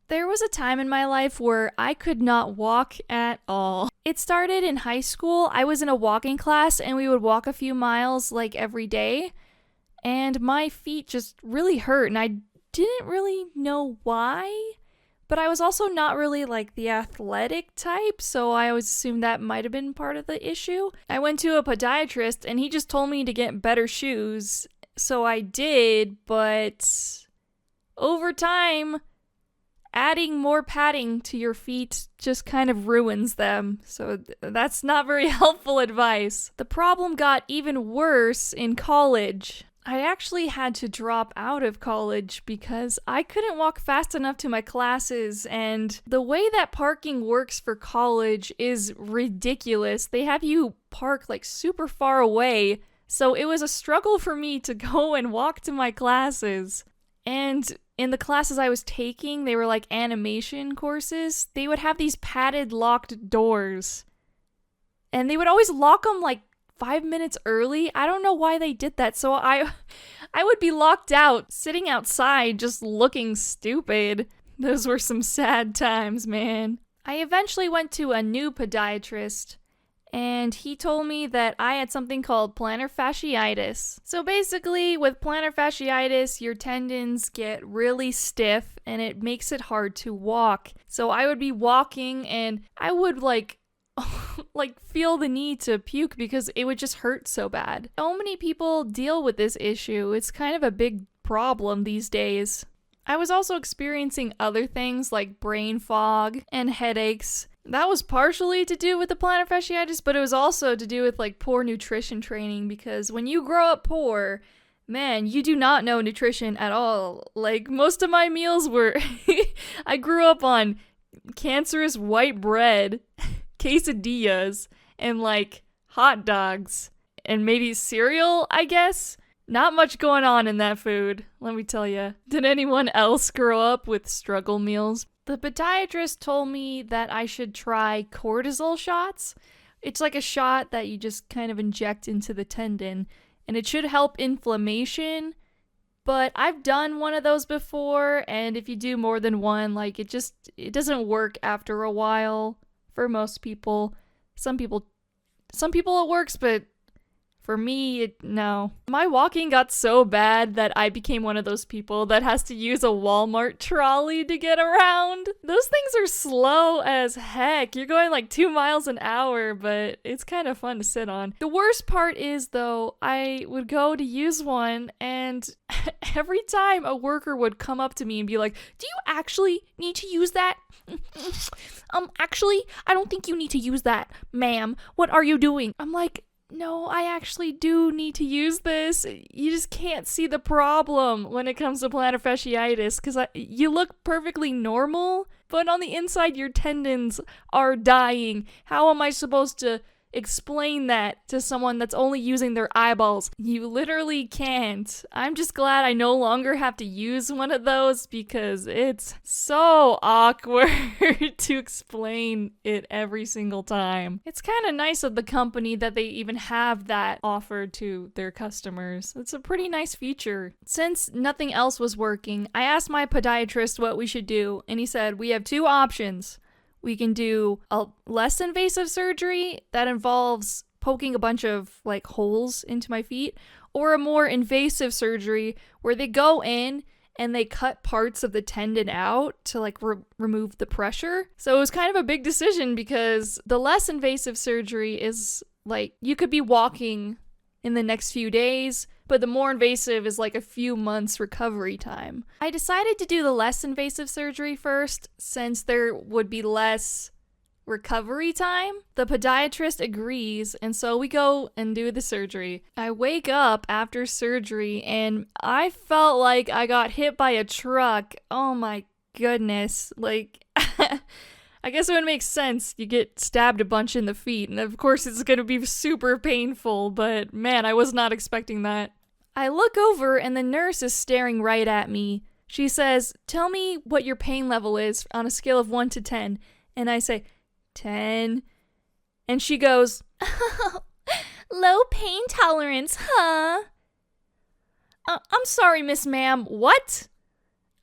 There was a time in my life where I could not walk at all. It started in high school. I was in a walking class and we would walk a few miles like every day. And my feet just really hurt and I didn't really know why. But I was also not really like the athletic type, so I always assumed that might have been part of the issue. I went to a podiatrist and he just told me to get better shoes. So I did, but over time, adding more padding to your feet just kind of ruins them. So that's not very helpful advice. The problem got even worse in college. I actually had to drop out of college because I couldn't walk fast enough to my classes, and the way that parking works for college is ridiculous. They have you park like super far away, so it was a struggle for me to go and walk to my classes. And in the classes I was taking, they were like animation courses. They would have these padded locked doors, and they would always lock them like 5 minutes early. I don't know why they did that. So I would be locked out, sitting outside, just looking stupid. Those were some sad times, man. I eventually went to a new podiatrist, and he told me that I had something called plantar fasciitis. So basically, with plantar fasciitis, your tendons get really stiff, and it makes it hard to walk. So I would be walking, and I would feel the need to puke because it would just hurt so bad. So many people deal with this issue. It's kind of a big problem these days. I was also experiencing other things like brain fog and headaches. That was partially to do with the plantar fasciitis, but it was also to do with like poor nutrition training, because when you grow up poor, man, you do not know nutrition at all. Like, most of my meals were I grew up on cancerous white bread, quesadillas, and like hot dogs, and maybe cereal, I guess. Not much going on in that food, let me tell you. Did anyone else grow up with struggle meals? The podiatrist told me that I should try cortisol shots. It's like a shot that you just kind of inject into the tendon, and it should help inflammation. But I've done one of those before, and if you do more than one, like it doesn't work after a while. For most people. Some people it works, but for me, no. My walking got so bad that I became one of those people that has to use a Walmart trolley to get around. Those things are slow as heck. You're going like 2 miles an hour, but it's kind of fun to sit on. The worst part is, though, I would go to use one, and every time a worker would come up to me and be like, "Do you actually need to use that?" Actually, I don't think you need to use that, ma'am. What are you doing? I'm like, no, I actually do need to use this. You just can't see the problem when it comes to plantar fasciitis, because you look perfectly normal, but on the inside your tendons are dying. How am I supposed to explain that to someone that's only using their eyeballs? You literally can't. I'm just glad I no longer have to use one of those, because it's so awkward to explain it every single time. It's kind of nice of the company that they even have that offered to their customers. It's a pretty nice feature. Since nothing else was working, I asked my podiatrist what we should do, and he said, we have 2 options. We can do a less invasive surgery that involves poking a bunch of like holes into my feet, or a more invasive surgery where they go in and they cut parts of the tendon out to like remove the pressure. So it was kind of a big decision, because the less invasive surgery is like you could be walking in the next few days, but the more invasive is like a few months recovery time. I decided to do the less invasive surgery first, since there would be less recovery time. The podiatrist agrees, and so we go and do the surgery. I wake up after surgery and I felt like I got hit by a truck. Oh my goodness. Like, I guess it would make sense. You get stabbed a bunch in the feet, and of course it's going to be super painful, but man, I was not expecting that. I look over and the nurse is staring right at me. She says, "Tell me what your pain level is on a scale of 1 to 10. And I say, 10. And she goes, "Low pain tolerance, huh?" I'm sorry, Miss Ma'am, what?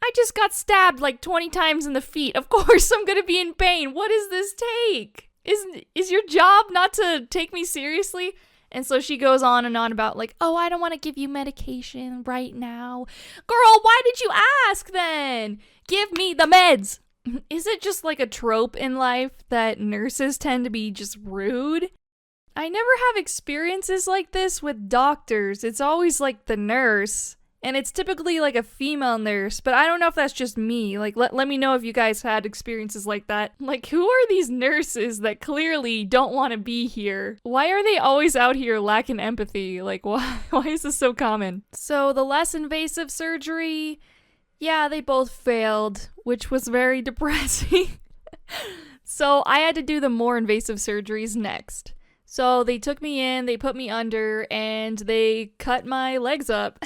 I just got stabbed like 20 times in the feet. Of course I'm gonna be in pain. What does this take? Is your job not to take me seriously? And so she goes on and on about like, oh, I don't want to give you medication right now. Girl, why did you ask then? Give me the meds. Is it just like a trope in life that nurses tend to be just rude? I never have experiences like this with doctors. It's always like the nurse. And it's typically like a female nurse, but I don't know if that's just me. Like, let me know if you guys had experiences like that. Like, who are these nurses that clearly don't want to be here? Why are they always out here lacking empathy? Like, why is this so common? So, the less invasive surgery, yeah, they both failed, which was very depressing. So, I had to do the more invasive surgeries next. So, they took me in, they put me under, and they cut my legs up.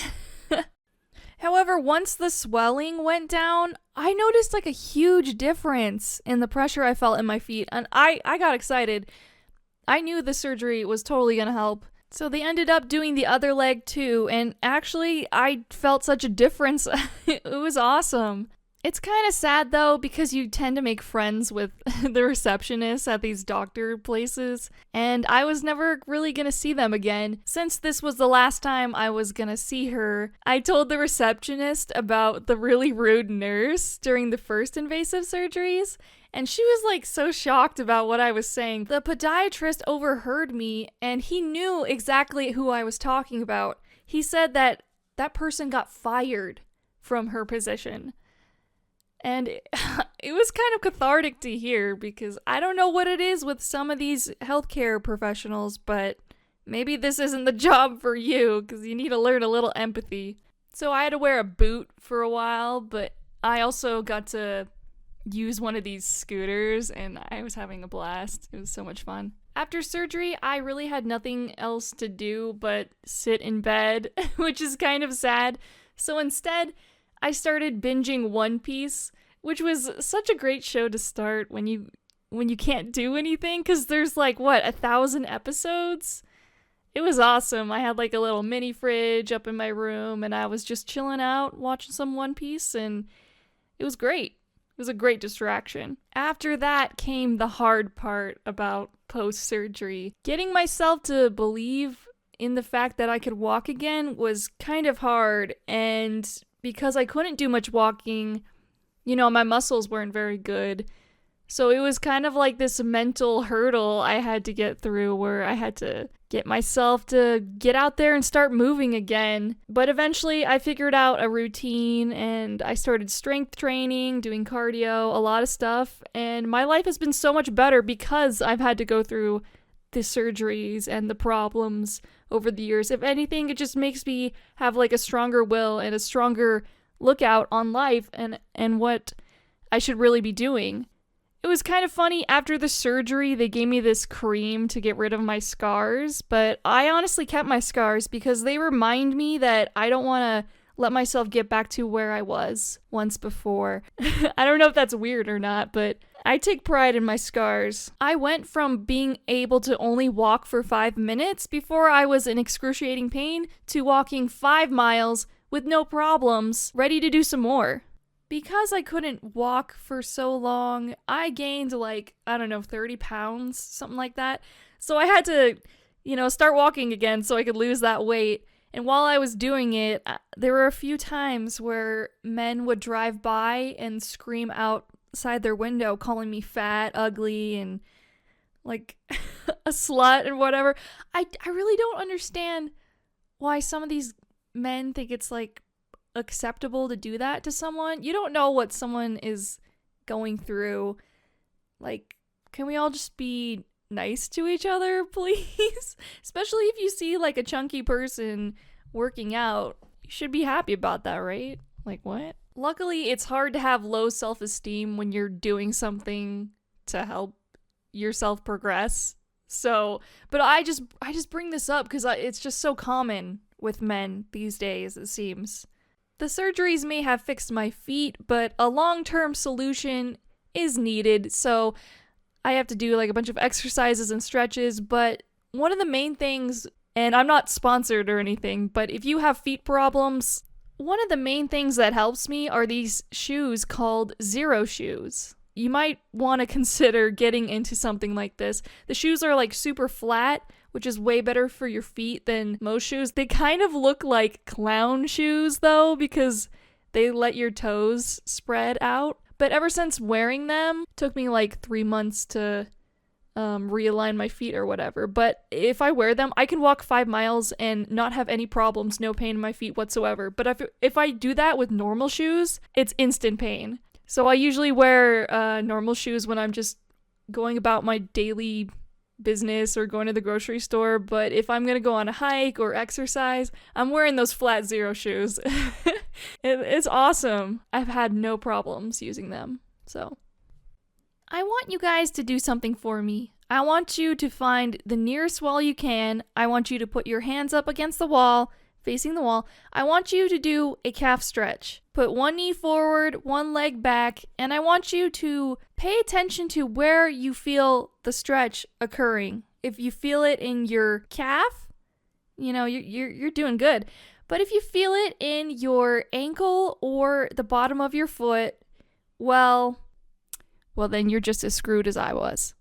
However, once the swelling went down, I noticed like a huge difference in the pressure I felt in my feet, and I got excited. I knew the surgery was totally gonna help. So they ended up doing the other leg too, and actually I felt such a difference. It was awesome. It's kind of sad though, because you tend to make friends with the receptionists at these doctor places, and I was never really gonna see them again. Since this was the last time I was gonna see her, I told the receptionist about the really rude nurse during the first invasive surgeries, and she was like so shocked about what I was saying. The podiatrist overheard me, and he knew exactly who I was talking about. He said that that person got fired from her position. And it was kind of cathartic to hear, because I don't know what it is with some of these healthcare professionals, but maybe this isn't the job for you, because you need to learn a little empathy. So I had to wear a boot for a while, but I also got to use one of these scooters, and I was having a blast. It was so much fun. After surgery, I really had nothing else to do but sit in bed, which is kind of sad. So instead, I started binging One Piece, which was such a great show to start when you can't do anything, because there's like, 1,000 episodes? It was awesome. I had like a little mini fridge up in my room, and I was just chilling out, watching some One Piece, and it was great. It was a great distraction. After that came the hard part about post-surgery. Getting myself to believe in the fact that I could walk again was kind of hard, and because I couldn't do much walking, my muscles weren't very good. So it was kind of like this mental hurdle I had to get through, where I had to get myself to get out there and start moving again. But eventually I figured out a routine, and I started strength training, doing cardio, a lot of stuff. And my life has been so much better because I've had to go through the surgeries and the problems over the years. If anything, it just makes me have like a stronger will and a stronger lookout on life and what I should really be doing. It was kind of funny, after the surgery, they gave me this cream to get rid of my scars, but I honestly kept my scars because they remind me that I don't want to let myself get back to where I was once before. I don't know if that's weird or not, but I take pride in my scars. I went from being able to only walk for 5 minutes before I was in excruciating pain to walking 5 miles with no problems, ready to do some more. Because I couldn't walk for so long, I gained 30 pounds, something like that. So I had to, start walking again so I could lose that weight. And while I was doing it, there were a few times where men would drive by and scream outside their window, calling me fat, ugly, and like a slut and whatever. I really don't understand why some of these men think it's like acceptable to do that to someone. You don't know what someone is going through. Like, can we all just be nice to each other, please? Especially if you see like a chunky person working out. You should be happy about that, right? Like, what? Luckily, it's hard to have low self-esteem when you're doing something to help yourself progress. So, but I just bring this up because it's just so common with men these days, it seems. The surgeries may have fixed my feet, but a long-term solution is needed, so I have to do like a bunch of exercises and stretches. But one of the main things, and I'm not sponsored or anything, but if you have feet problems, One of the main things that helps me are these shoes called Zero shoes. You might want to consider getting into something like this. The shoes are like super flat, which is way better for your feet than most shoes. They kind of look like clown shoes though, because they let your toes spread out. But ever since wearing them, it took me like 3 months to realign my feet or whatever. But if I wear them, I can walk 5 miles and not have any problems, no pain in my feet whatsoever. But if I do that with normal shoes, it's instant pain. So I usually wear normal shoes when I'm just going about my daily business or going to the grocery store. But if I'm going to go on a hike or exercise, I'm wearing those flat Zero shoes. It's awesome. I've had no problems using them. So I want you guys to do something for me. I want you to find the nearest wall you can. I want you to put your hands up against the wall, facing the wall. I want you to do a calf stretch. Put one knee forward, one leg back, and I want you to pay attention to where you feel the stretch occurring. If you feel it in your calf, you're doing good. But if you feel it in your ankle or the bottom of your foot, well, then you're just as screwed as I was.